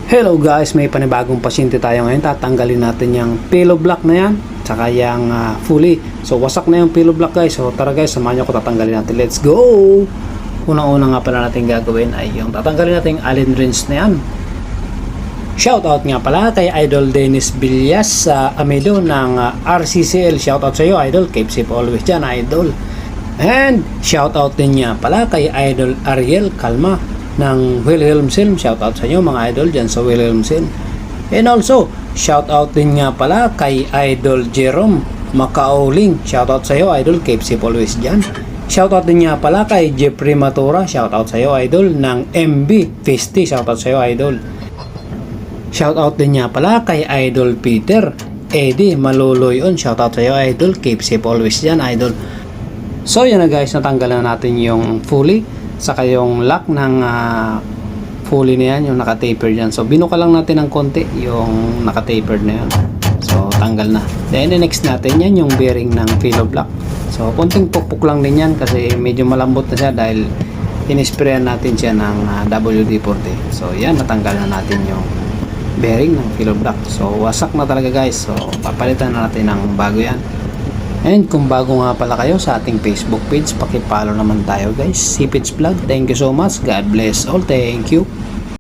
Hello guys, may panibagong pasyente tayo ngayon. Tatanggalin natin yung pillow block na yan, tsaka yung fully. So wasak na yung pillow block guys. So tara guys, samahan nyo ako, tatanggalin natin. Let's go! Unang-una nga pala natin gagawin ay yung tatanggalin natin yung allen wrench na yan. Shoutout nga pala kay Idol Dennis Villas sa Amelo ng RCCL. Shoutout sa iyo Idol, keep safe always dyan Idol. And shoutout din nga pala kay Idol Ariel Calma ng Wilhelmsen. Shoutout sa inyo mga idol dyan sa Wilhelmsen. And also shoutout din nga pala kay Idol Jerome Macauling. Shoutout sa iyo idol, keep safe always dyan. Shoutout din nga pala kay Jeffrey Matura. Shoutout sa iyo idol ng MB Festy. Shoutout sa iyo idol. Shoutout din nga pala kay Idol Peter Eddie Maloloyon. Shoutout sa iyo idol, keep safe always dyan idol. So yan na guys, natanggalan natin yung fully saka yung lock ng fully na yan, yung naka-taper dyan. So binuka lang natin ng konti yung naka-taper na yan. So tanggal na. Then next natin yan yung bearing ng pillow block. So konting pukpuk lang din yan kasi medyo malambot na siya dahil inisprayan natin siya ng WD-40. So yan, natanggal na natin yung bearing ng pillow block. So wasak na talaga guys. So papalitan na natin ng bago yan. And kung bago nga pala kayo sa ating Facebook page, paki-follow naman tayo guys, Sipits Vlog. Thank you so much. God bless all. Thank you.